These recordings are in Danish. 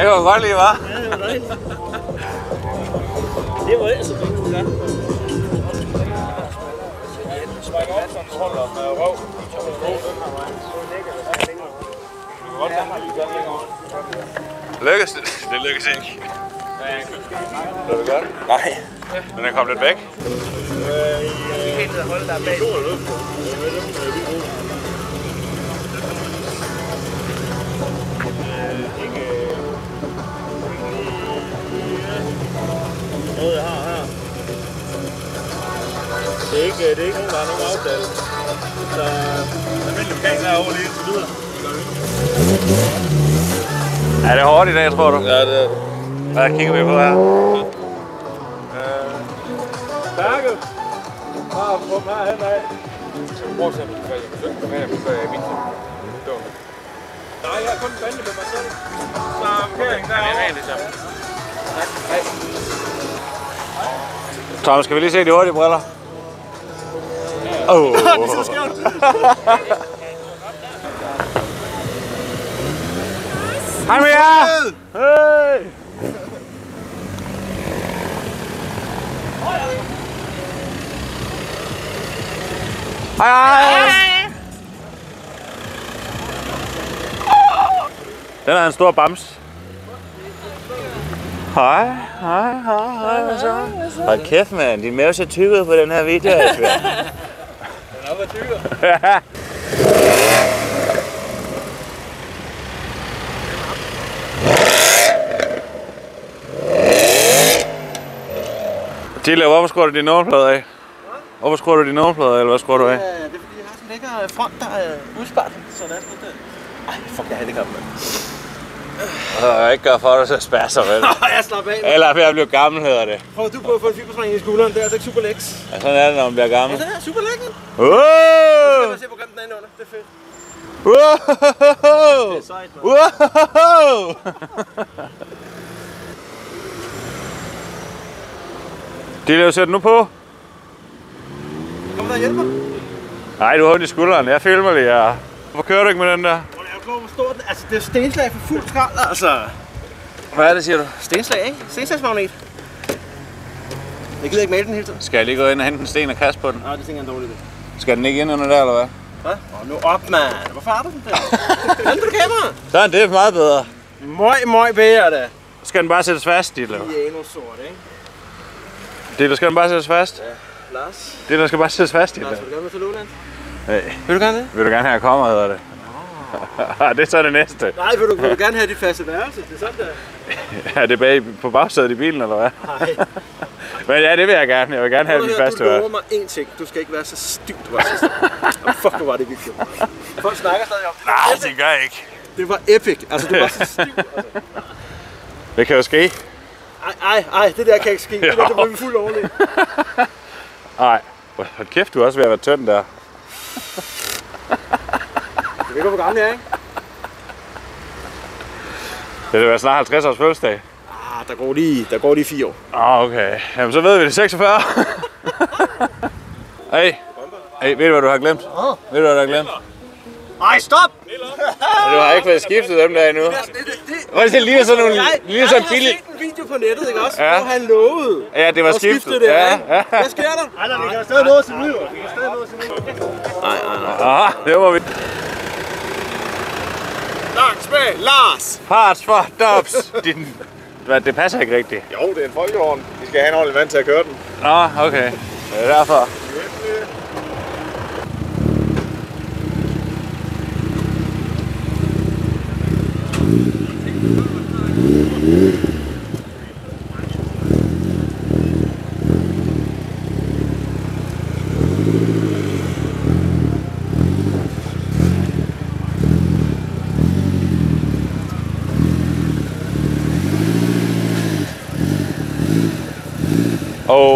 Det var godt lige, hva'? Ja, det var dejligt. Det var altså det, du gør. Smækker op, så den holder med røv. Lykkes det? Det lykkes ikke. Det er godt? Nej. Den er kommet lidt væk. Jeg skal helt ned og holde der bag. Noget jeg har her. Det er ikke nogen, der har nogen aftale. Så almindelig lokal derovre lige indtil videre. Er det hårdt i dag, tror du? Ja, det er det. Hvad kigger vi på her? Stærke. Bare få dem her hen af. Prøv at se, om jeg kan søge med dem, før jeg er i bilen. Nej, jeg har kun en bande med mig selv. Så parkering derovre. Tom, skal vi lige se de hurtige briller? Åh! Det er så skævt. Hej med jer! Hey! Hej hej! Den er en stor bams. Hej, hej, hej, hej, hvad så? Hold kæft, mand. Din mave ser tyk ud på den her video, Asbjørn. Den er været tykkere. Tille, hvorfor skruer du din nummerplade af? Hvorfor skruer du din nummerplade af, eller hvad skruer du af? Det er fordi, jeg har sådan en lækker front, der er udspart. Så der er sådan noget der. Ej, fuck, jeg har handicap, mand. Jeg ikke gøre for dig, så spærser vel. Jeg slapper af. Eller ved at blive gammel, hedder det. Prøv du på at få en fiberspring i skulderen, det er altså ikke super læks. Ja, sådan er det, når man bliver gammel. Ja, det er super lækkert. Wow! Lad mig se, hvor grimt den er inde under. Det er fedt. Wow! Det er sejt, mand. Wow! Dille, sæt nu på. Kom der og hjælp mig. Nej, du har ondt i skulderen. Jeg filmer lige her. Hvorfor kører du ikke med den der? Jeg er jo klar, hvor stor den er. Altså, det er stenslag for fuld skrald, altså. Hvad er det, siger du? Stenslag, ikke? Stenslagsmagnet. Jeg gider ikke male den hele tiden. Skal jeg lige gå ind og hente en sten og kaste på den? Nej, det tænker jeg er en dårlig idé. Skal den ikke ind under der, eller hvad? Hvad? Nu op, mand. Hvorfor har du den der? Vent på kamera. Sådan, det er meget bedre. Møg bedre, da. Skal den bare sættes fast, Dille? Piano sort, ikke? Dille, skal den bare sættes fast? Ja. Lars. Dille, skal bare sættes fast, Dille. Lars, vil du gerne med til Låland? Nej. Vil du gerne det? Vil du gerne have, at jeg kommer, hedder det? Det er så det næste. Nej, vil du gerne have dit faste værelse? Det er sådan der. Er det bag på bagsædet i bilen, eller hvad? Nej. Men ja, det vil jeg gerne. Jeg vil gerne have mit faste værelse. Du lover mig én ting. Du skal ikke være så stiv, du var sidst. Fuck, hvor var det vildt. Folk snakker stadig om det. Nej, det gør jeg ikke. Det var epic. Altså, du var så stiv. Altså. Det kan jo ske. Ej, det der kan ikke ske. Det der, det var vi fuldt overlevet. Nej. Hold kæft, du er også ved at være tynd der. Jeg ved godt, hvor gammel jeg er, ikke? Det vil være snart 50 års fødselsdag. Der går lige 4 år. Okay. Jamen, så ved vi det. 46. Hey, ved du, hvad du har glemt? Ved du, hvad du har glemt? Ej, stop! Du har ikke fået skiftet dem der endnu. Det ligner sådan nogle... Jeg har set en video på nettet, ikke også? Ja. Hvor han lovede Ja, det var at skifte skiftet. det, Ja, ikke? ja. Hvad sker der? Nej, vi kan jo stadig nå til nu, jo. Vi kan stadig nå til nu. Nej. Det må vi. Langt tilbage, Lars! Parts for dubs. Det passer ikke rigtigt. Jo, det er en folkevogn. Vi skal have en ordentlig vand til at køre den. Nå, okay. Det er derfor.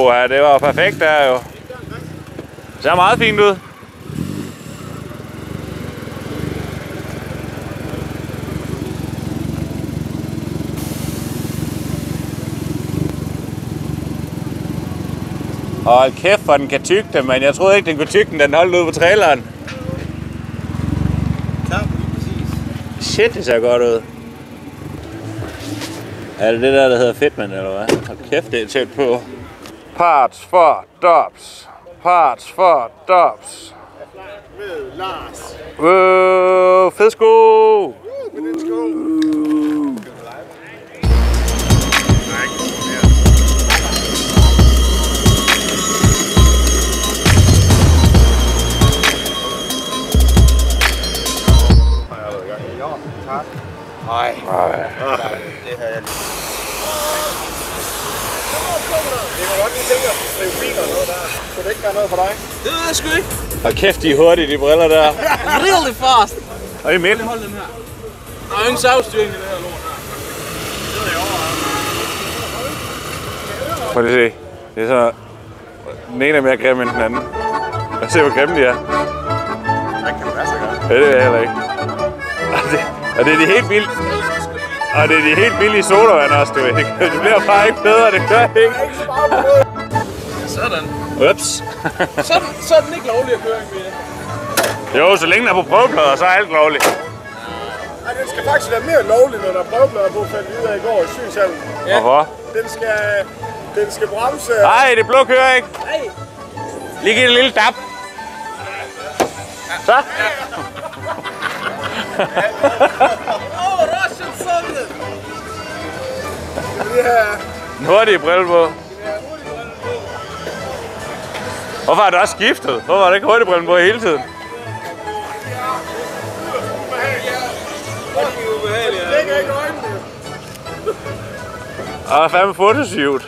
Ja, det var perfekt der jo. Det ser meget fint ud. Hold kæft, for den kan tygge den, men jeg troede ikke, den kunne tygge den, den holdt ude på traileren. Klar, præcis. Shit, det ser godt ud. Er det det der hedder Fedtmand, eller hvad? Hold kæft, det er tæt på. Parts for Dobbs. Parts for Dobbs. Med Lars. Fed sko! Med den sko. Nej. Det har jeg lige. Det kan godt lige tænke at skrive biler og noget der. Kunne det ikke være noget for dig? Det ved jeg sgu ikke. Og kæft, de er hurtige, de briller der. Really fast. Og i midten. Hold den her. Der er jo ingen savstyring i det her lort her. Prøv lige at se. Det er så... Den ene er mere grim end den anden. Og se, hvor grimme de er. Hvad kan det være så godt? Ja, det er jeg heller ikke. Og det er de helt vildt. Og det er de helt billige sodavand også, du ikke. Det bliver bare ikke bedre, det gør ikke. Sådan. Ups. Så er den ikke lovlig at køre i med. Jo, så længe den er på prøveplader, så er alt lovligt. Nej, den skal faktisk være mere lovlig, når der er prøveplader på, fandt vi ud af i går i synshallen. Ja. Hvorfor? Den skal bremse... Nej, det blå kører ikke. Nej. Lige giv det en lille dab. Så. Russian Solid! En hurtig brille på. Hvorfor har du også skiftet? Hvorfor har du ikke hurtig brille på hele tiden? Det ikke øjnene. Og fandme fotoshoot.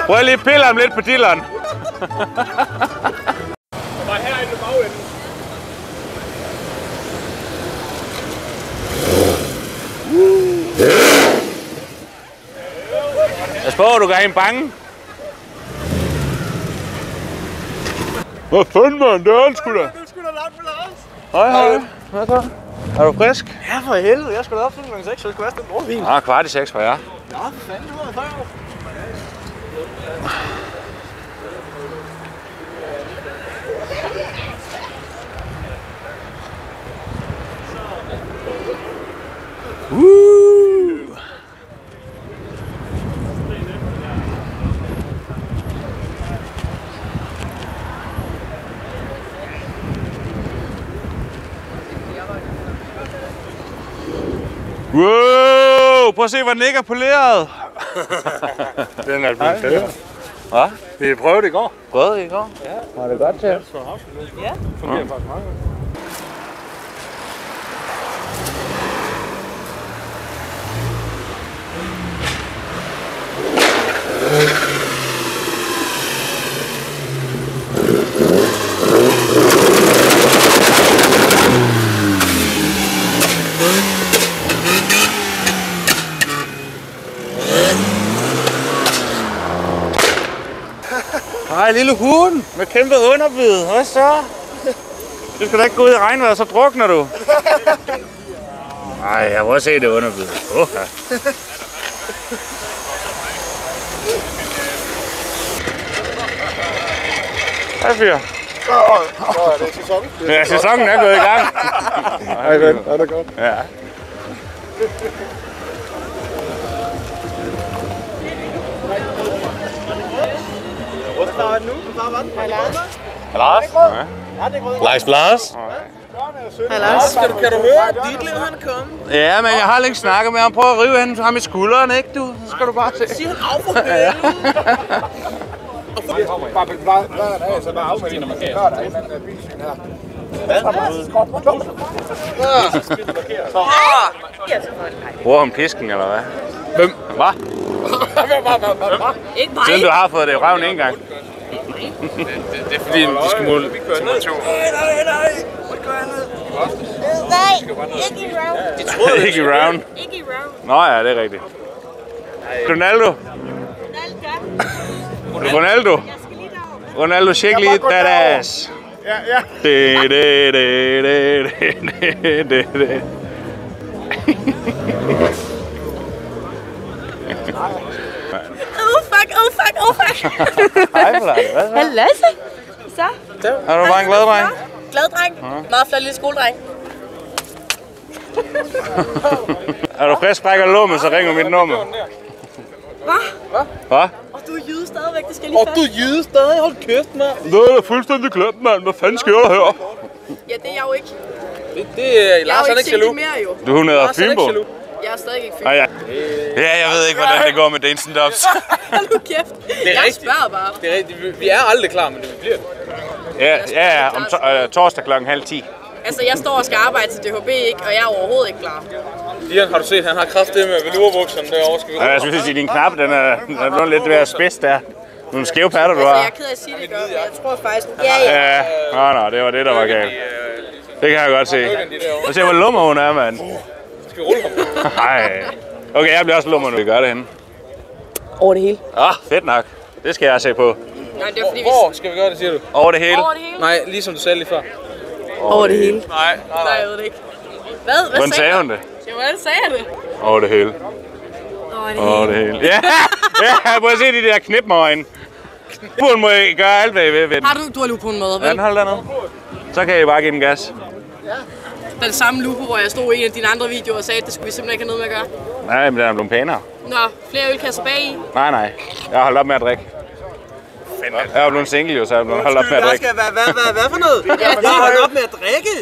Prøv lige at pille ham lidt på dilleren. Bare herinde på bagenden. Pas på, du kan have en bange. Hvad fanden, mand? Det er han sgu da. Det er sgu da langt med Lars. Hej, hej. Hvad så? Er du frisk? Ja, for helvede. Jeg skulle da opfylde kl. 6, så det skulle være sådan en morgenvin. Ah, 5:15 for jer. Nå, for fanden, du har været før. Wow! Prøv at se, hvor den ikke er poleret. Den er blevet fed. Hvad? Vi prøvede det i går. Prøvede I i går? Ja. Var det godt til? Ja. Fungerer faktisk meget godt. Hej, lille hund med kæmpe underbid. Hvad så? Du skal da ikke gå ud i regnvejr, så drukner du. Ej, jeg må også se det underbid. Hej, fyr. Det er sæson. Ja, sæsonen er gået i gang. Hej, ven. Er det godt? Ja. Lars? Lars Lars? Hej Lars, kan du høre? Ditlev han er kommet. Ja, men jeg har ikke snakket med ham. Prøv at rive ham i skulderen, ikke du? Så skal du bare se. Siger han af for helvede. Bare så bare afsæt, når man kan. Der er en eller anden bilsyn her. Bruger han pisken, eller hvad? Hvem? Hvad? Ikke mig. Siden du har fået det i røven en gang. Det er fordi, de skal måle temperatur. Nej, ikke i round. Ikke i round. Ikke i round. Nå ja, det er rigtigt. Ronaldo. Ronaldo. Jeg skal lige derover. Ronaldo, shake lige that ass. Ja, ja. Det. Oh fuck. Hej, Vlad. Hvad så? Hvad Lasse? Så? Er du bare en glad dreng? Glad dreng. Meget flot lille skoledreng. Er du frisk, brækker låmet, så ringer mit nummer. Hvad? Og du er jyde stadigvæk, det skal lige Og du er jyde stadig, hold kæft, mand. Det er da fuldstændig glemt, mand. Hvad fanden sker der her? Ja, det er jeg jo ikke. Det er Jeg er jo ikke single mere, jo. Du hun hedder Fynbo. Jeg er stadig ikke Ja, fint. ja, jeg ved ikke, hvordan det går med Dance Dubs. Hold nu kæft. Jeg rigtigt. spørger bare. Det er rigtigt. Vi er aldrig klar, men det bliver det. Ja, om torsdag klokken 9:30. Altså, jeg står og skal arbejde til DHB, ikke? Og jeg er overhovedet ikke klar. Dian, har du set, han har kraftedet med velurbukserne derovre. Skal vi Ja, jeg synes, at din knap, den er blevet lidt ved at spids der. Nogle skæve patter, du har. Altså, jeg er ked af at sige det, gør, men jeg tror faktisk... Ja. Ja, det var det, der var galt. Det kan jeg godt se. Og se, hvor lummer hun er, mand. Skal vi rulle ham? Nej. Okay, jeg bliver også lummer nu. Vi gør det henne. Over det hele. Fedt nok. Det skal jeg se på. Nej, det er fordi, Hvor skal vi gøre det, siger du? Over det hele. Over det hele? Nej, ligesom du sagde lige før. Over det hele. Nej. Nej, jeg ved det ikke. Hvad Hvordan sagde hun det? Ja, hvordan sagde jeg det? Over det hele. Over det hele. Ja, må jeg se de der knipmøjne. Hun må I gøre alt, hvad I vil. Har du har lupo på en måde, vel? Ja, den holder dernede. Så kan I bare give den gas. Det er det samme lupo, hvor jeg stod i en af dine andre videoer og sagde, at det skulle vi simpelthen ikke have noget med at gøre. Nej, men den er blevet pænere. Nå, flere ølkasser bag i. Nej. Jeg har holdt op med at drikke. Jeg er blevet single, jo, så jeg er blevet holdt op med at drikke. Hvad for noget? Jeg har holdt op med at drikke.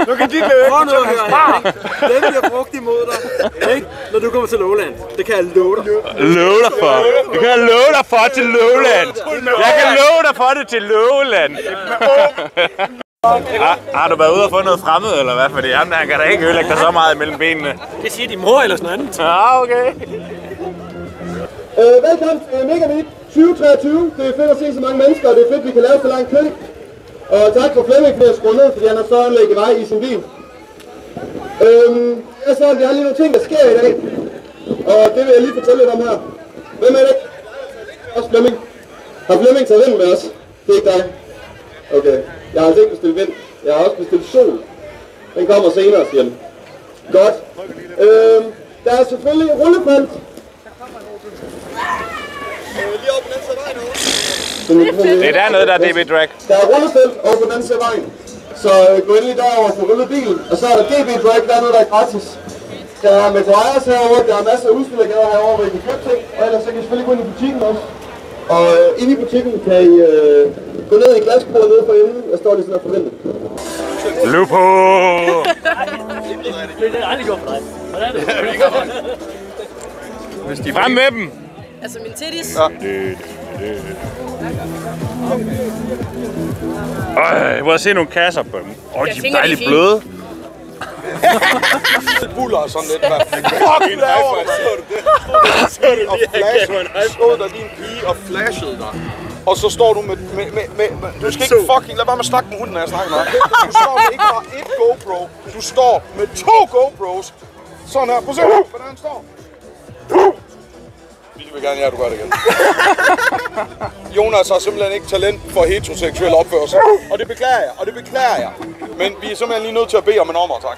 Nu kan de løbe. Prøv nu at høre her. Den bliver brugt imod dig. Ikke? Når du kommer til Lowland. Det kan jeg love dig. Love dig for. Det kan jeg love dig for til Lowland. Jeg kan love dig for det til Lowland. Har du været ude og få noget fremmed, eller hvad? Fordi han kan da ikke ødelægge dig så meget imellem benene. Det siger din mor eller sådan noget. Ja, okay. Velkommen til Megamit 2023. Det er fedt at se så mange mennesker, og det er fedt, at vi kan lave så lang kø. Og tak for Flemming for at skrue ned, fordi han har så anlægget vej i sin bil. Vi har lige nogle ting, der sker i dag. Og det vil jeg lige fortælle lidt om her. Hvem er det? Også Flemming. Har Flemming taget vind med os? Det er ikke dig. Okay. Jeg har altså ikke bestilt vind. Jeg har også bestilt sol. Den kommer senere, siger den. Godt. Der er selvfølgelig rullefelt. Lige over på den side vejen. Det er dernede, der er DB Drag. Der er rullefelt over på den side vejen. Så gå endelig derover og få rullet bilen. Og så er der DB Drag dernede, der er gratis. Der er McGuire's herovre, der er masser af udstillergader herovre, hvor I kan købe ting. Og ellers så kan I selvfølgelig gå ind i butikken også. Og inde i butikken kan I gå ned i glasbordet nede for enden. Jeg står lige sådan og forventer. Lupo! Det er aldrig gjort for dig. Hvordan er det? Frem med dem! Altså min titties. Jeg må se nogle kasser på dem. De er dejligt bløde. Buller og sådan lidt. Fucking laver du det? Og stod der din pige og flashede dig. Og så står du med du skal ikke fucking, lad være med at snakke med hunden, når jeg snakker med dig. Du står med ikke bare et GoPro, du står med 2 GoPros. Sådan her, prøv at se, hvordan han står. Vi vil gerne, at du gør det igen. Jonas har simpelthen ikke talent for heteroseksuel opførsel. Og det beklager jeg, Men vi er simpelthen lige nødt til at bede om en ommer, tak.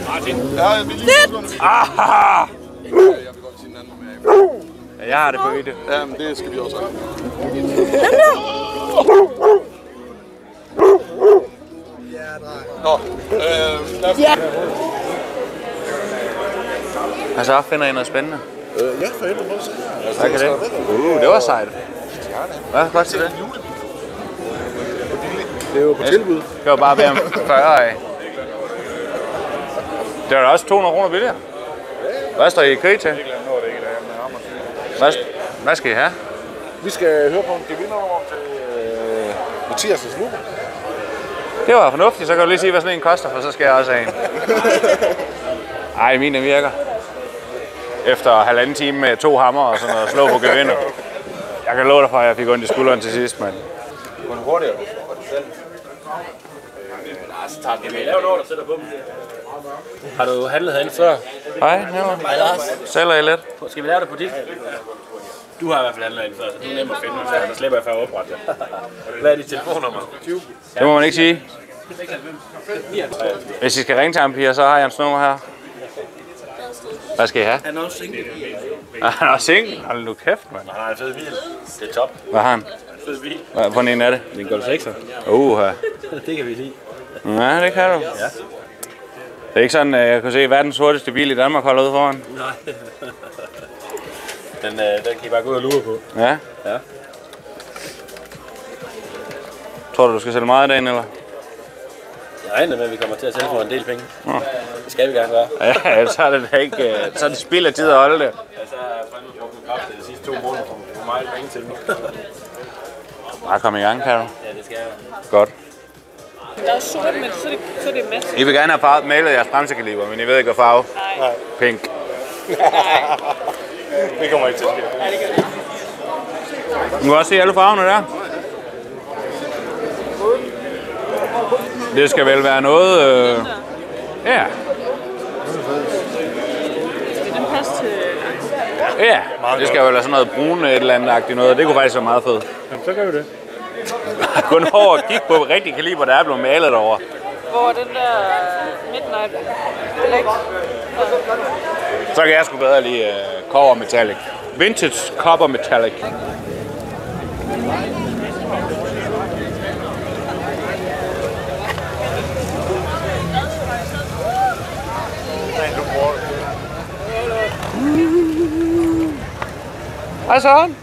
Martin. Ja, vi lige Aha! Jeg vil godt sige en anden med. Jeg har det på video. Ja, men det skal vi også have. Nå, Altså, finder I noget spændende? ja, for helvede må du se. Hvad kan det? Det var sejt. Hvad koster det? Det er jo på tilbud. Det var bare være om 40 af. Det var da også 200 kroner billigere. Hvad står I i kø til? Hvad skal I have? Vi skal høre på en gevindernummer til Mathias' Lupo. Det var fornuftigt, så kan du lige sige, hvad sådan en koster, for så skal jeg også have en. Ej, min virker. Efter 1,5 time med 2 hammer og sådan noget, slå på gevinder. Jeg kan love dig for, at jeg fik ondt i skulderen til sidst, mand. Gå nu hurtigere. Har du handlet herinde før? Hej, Nævner. Hej Lars. Sælger I lidt? Skal vi lave det på dit? Du har i hvert fald handlet herinde før, så det er nemt at finde mig, så slipper jeg for at oprette det. Hvad er dit telefonnummer? 20. Det må man ikke sige. Hvis I skal ringe til ham, piger, så har jeg hans nummer her. Hvad skal I have? Han er også single. Han er single? Hold nu kæft, mand. Han har en fed bil. Det er top. Hvad har han? Fed bil. Hvordan en er det? Det er en Golf 6'er. Det kan vi lide. Ja, det kan du. Ja. Det er ikke sådan, at jeg kunne se verdens hurtigste bil i Danmark holder ude foran. Nej. Den kan I bare gå ud og lure på. Ja. Ja. Tror du skal sælge meget i dagen, eller? Jeg regner med, at vi kommer til at sælge for en del penge. Det skal vi gerne gøre. Ja, så er det da ikke... Så er det spild af tid at holde det. Ja, så har jeg fandme brugt min kraft de sidste 2 måneder for meget penge til nu. Bare kom i gang, kan du? Ja, det skal jeg. Godt. Der er sort, men så er det masse. I vil gerne have farvet malet jeres bremsekaliber, men I ved ikke, hvad farve? Nej. Pink. Det kommer ikke til at ske. Ja, det gør det. Du kan også se alle farverne der. Det skal vel være noget... Ja. Skal den passe til... Ja, det skal jo være sådan noget brun et eller andet-agtigt noget. Det kunne faktisk være meget fedt. Jamen, så gør vi det. Gå nu over og kig på rigtig kaliber, der er blevet malet derovre. Hvor den der Midnight Black. Så kan jeg sgu bedre lide Copper Metallic. Vintage Copper Metallic. Hej Søren.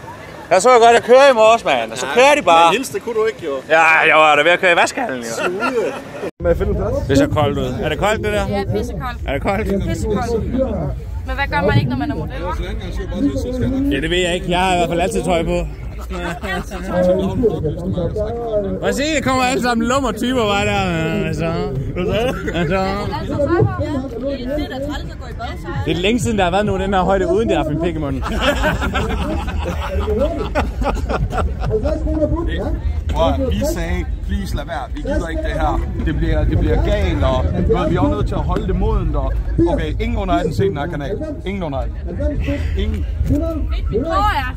Jeg så godt at køre i morges, mand. Og så kører de bare. Men hilse, det kunne du ikke, jo. Ja, jeg var da ved at køre i vaskehallen, jo. Må jeg finde en plads? Det ser koldt ud. Er det koldt, det der? Ja, pissekoldt. Er det koldt? Pissekoldt. Men hvad gør man ikke, når man er model, hva'? Ja, det ved jeg ikke. Jeg har i hvert fald altid tøj på. Hvad se, det kommer alle sammen lummertyper, var der. Altså. Det er længe siden, der har været nogen den her højde, uden det har haft en pik i munden. Vi sagde, please lad være, vi gider ikke det her. Det bliver galt, og vi er også nødt til at holde det modent. Og okay, ingen under 18 set den her kanal. Ingen under 18. Ingen. Hvor er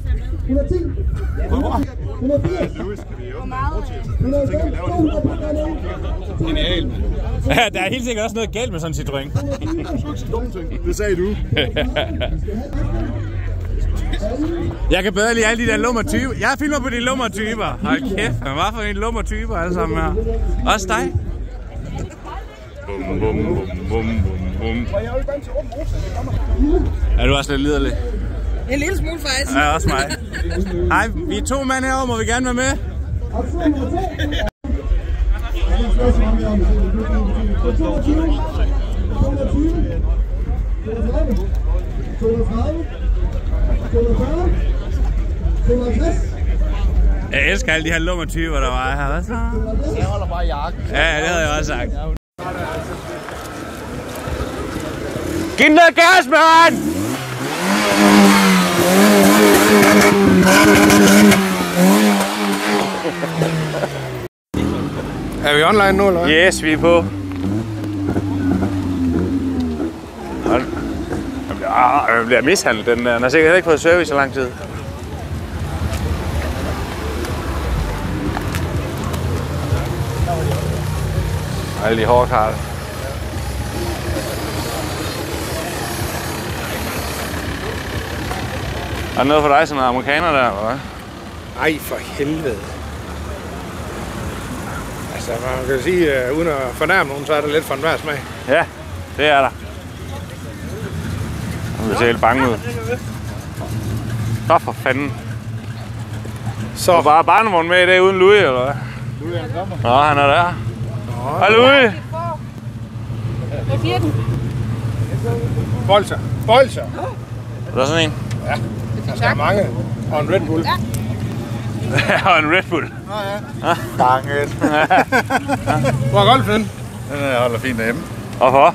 Genial, mand. Ja, der er helt sikkert også noget galt med sådan en Citroën. Det sagde du. Jeg kan bedre lide alle de der lummertyper. Jeg filmer på de lummertyper. Hold kæft, hvad for en lummertyper alle sammen her. Også dig. Bum, bum, bum, bum, bum. Er du også lidt liderlig? En lille smule faktisk. Ja, også mig. Hej, vi er 2 mand herovre, må vi gerne være med? Jeg elsker alle de her lummertyper, der var her. Hvad så? Jeg holder bare jakken. Ja, det havde jeg også sagt. Giv den noget gas, mand! Er vi online nu, eller hvad? Yes, vi er på. Jeg bliver mishandlet. Den har sikkert ikke fået service så lang tid. Alle de hårde karter. Er der noget for dig, sådan en amerikaner der, eller hvad? Ej, for helvede. Altså, man kan sige, uden at fornærme nogen, så er det lidt for enhver smag. Ja, det er der. Nu ser helt bange ud. Så for fanden. Så er bare barnevogn med i dag uden Louis, eller hvad? Louis, han kommer. Nå, han er der. Hej Louis! Hvad siger den? Bolser. Bolser. Er der sådan en? Ja, der er mange. Og en Red Bull. Ja, og en Red Bull. Nå ja. Danget. Hvor er golfen? Den holder fint derhjemme. Hvorfor?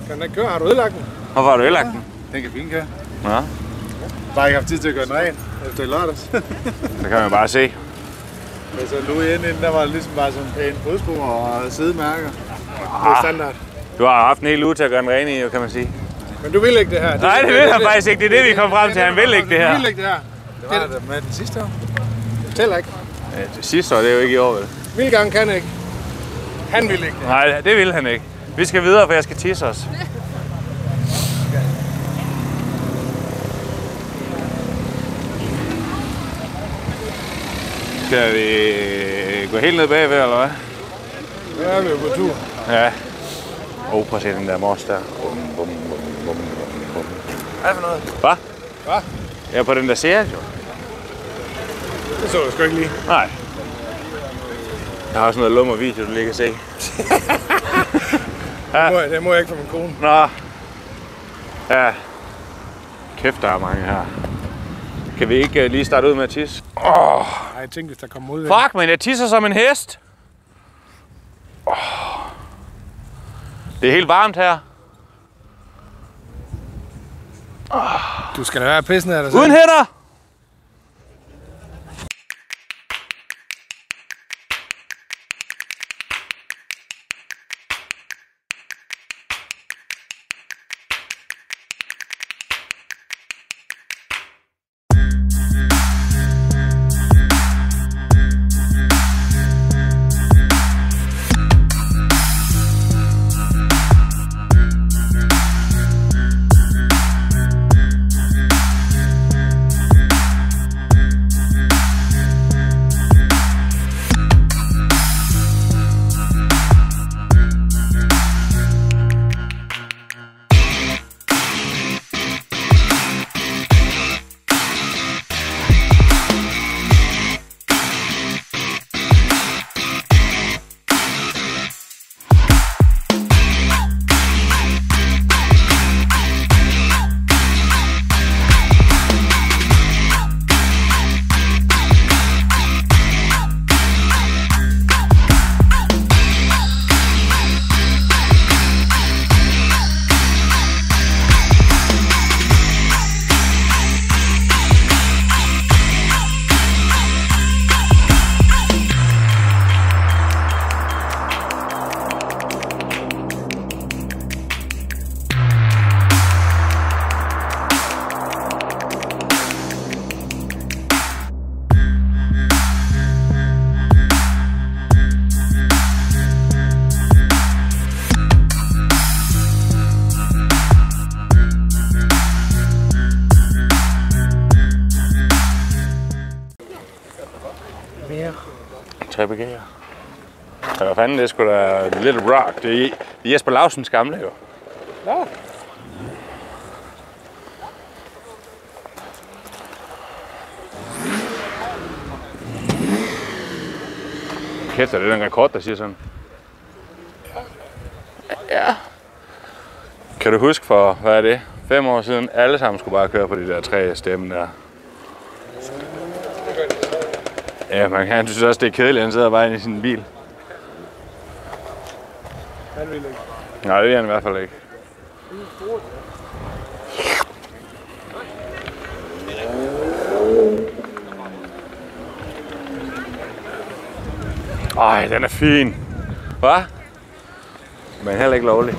Kan den ikke køre? Har du ødelagt den? Hvorfor har du ødelagt den? Den kan fint køre. Ja, Bare ikke haft tid til at gøre den ren efter i lørdags. det kan man bare se. Men så Louis inden, der var ligesom bare sådan en fodspor og sædemærker. Det er standard. Du har haft en hel uge til at gøre den ren i, kan man sige. Men du vil ikke det her? Nej, det vil han faktisk ikke. Det er det, vi kom frem til. Han vil ikke det her. Du vil ikke det her? Det var det med den sidste år. Det tæller ikke. Ja, det sidste år, det er jo ikke i år, vel? Vilgang kan ikke. Han vil ikke det. Nej, det vil han ikke. Vi skal videre, for jeg skal tisse os. Skal vi gå helt ned bagved, eller hvad? Ja, vi er på tur. Ja. Prøv at se den der mors der. Hvad er det for noget? Hvad? Hvad? Ja, på den der serie, jo. Det så jeg sgu ikke lige. Nej. Jeg har også noget lummer video, du lige kan se. Det må jeg ikke for min kone. Nå. Ja. Kæft, der er mange her. Kan vi ikke lige starte ud med at tisse? Nej, jeg tænkte, hvis der kommer mod. Fuck, men jeg tisser som en hest. Det er helt varmt her. Du skal da være pissen af dig. Uden hænder! Trebegærer. Ja, hvad fanden, det er sgu da Little Rock. Det er Jesper Lausens gamle, jo. Ja. Kæft, er det den rekord, der siger sådan? Ja. Kan du huske for, hvad er det, 5 år siden, alle sammen skulle bare køre på de der 3 stemmer der? Ja, man kan synes også, det er kedeligt, at han sidder bare inde i sin bil. Han vil ikke. Nej, det vil han i hvert fald ikke. Ej, den er fin. Hva? Men heller ikke lovlig.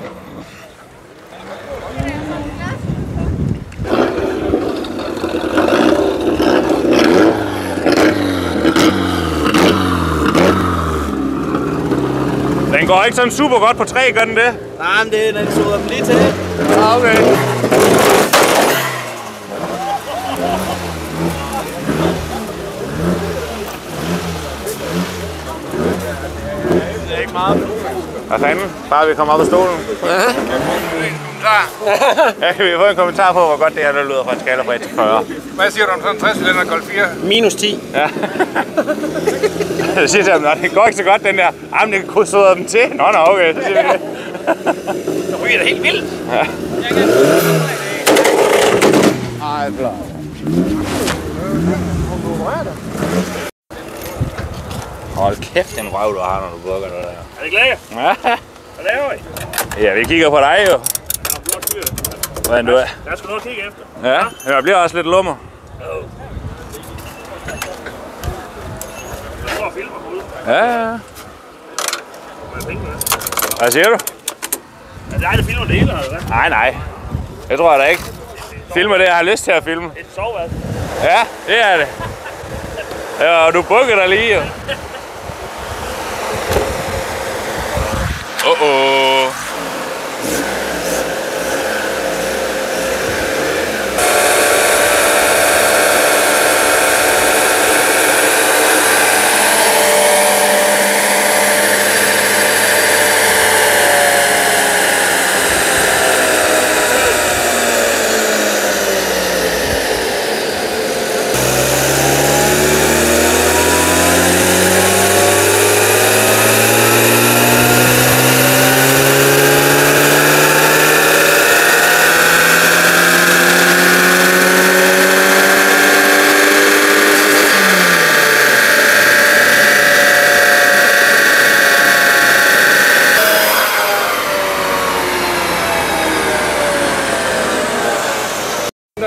Den går ikke sådan super godt på 3, gør den det? Nej, men den så dem lige til. Ah, okay. Det er ikke meget. Hvad fanden? Bare vi kommer op af stolen. Ja, kan vi få en kommentar på, hvor godt det her der lyder fra en skala fra 1 til 40? Hvad siger du om sådan en 60-cylinder Golf 4? Minus 10. Ja. Jeg siger til ham, det går ikke så godt den der. Jamen, det kunne stå dem til. Nå, okay, så siger vi det. Så ryger det helt vildt. Ja. Ej, flot. Hold kæft, den røv, du har, når du bukker det der. Er det lækkert? Ja. Hvad laver I? Ja, vi kigger på dig jo. Hvordan du er. Der skal noget at kigge efter. Ja, men jeg bliver også lidt lummer. Jeg tror, at filmer på ud. Ja. Hvad siger du? Er det dig, der filmer det hele, eller hvad? Nej. Det tror jeg da ikke. Filmer det, jeg har lyst til at filme. Et soveværelse. Ja, det er det. Ja, og du bukker dig lige jo.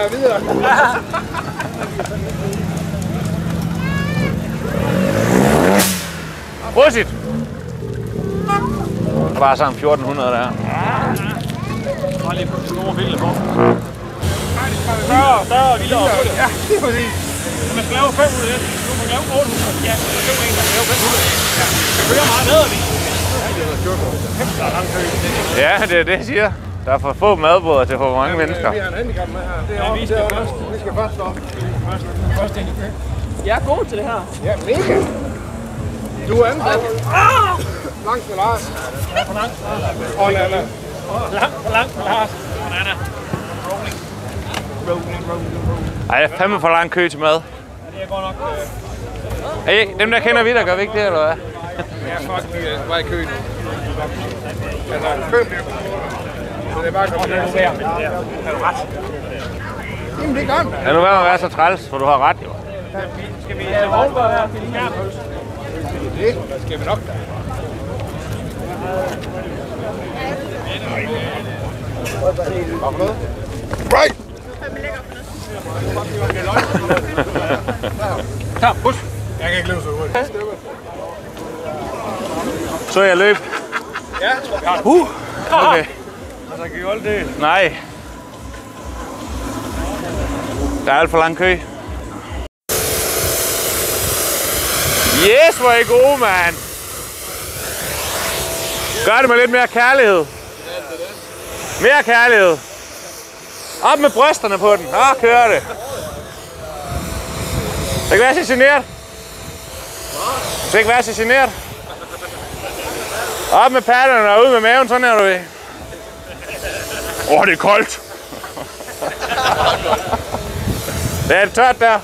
køre videre. Prosit! Der var sådan 1400 der. Bare lige på de store billeder på. Større, vildere. Ja, det er præcis. Man skal lave 500 lidt. Nu kan man lave 800. Ja, det er en, der skal lave 500. Ja, det kører meget bedre, vi. Ja, det er det, jeg siger. Der er for få madboder til for mange mennesker. Vi har en handicap med her. Det er vi skal først. Vi skal først op. Først ind i køen. Jeg er god til det her. Ja, mega. Du er ansat. Langt med Lars. For langt. Og Nana. For langt med Lars. Og Nana. Rolling. Ej, jeg er fandme for lang kø til mad. Det er godt nok... Hey, dem der kender vi, der gør vi ikke det, eller hvad? Ja, fuck, vi er bare i køen. Altså, køen bliver... Så det er bare at komme til. Har du ret? Jamen, det gør den. Ja, nu vil man være så træls, for du har ret, jo. Skal vi have vognbør her til de skærpølse? Det skal vi nok da. Right! Kom, push! Jeg kan ikke løbe så hurtigt. Så jeg løb. Ja, jeg tror vi har det. Okay. Altså, kan I holde det? Nej. Der er alt for lang kø. Yes, hvor er I gode, mand! Gør det med lidt mere kærlighed. Mere kærlighed. Op med brysterne på den. Kører det. Det kan være så genert. Det kan være så genert. Op med patterne og ud med maven, sådan er du ved. Det er koldt. Det er tørt der.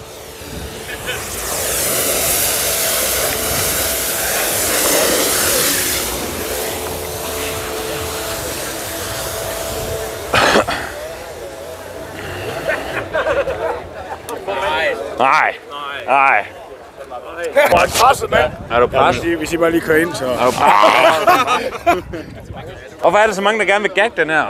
Nej. Hvor er det presset, mand? Er du presset? Hvis I bare lige kører ind, så... Er du presset? Hvorfor er der så mange, der gerne vil gagge den her?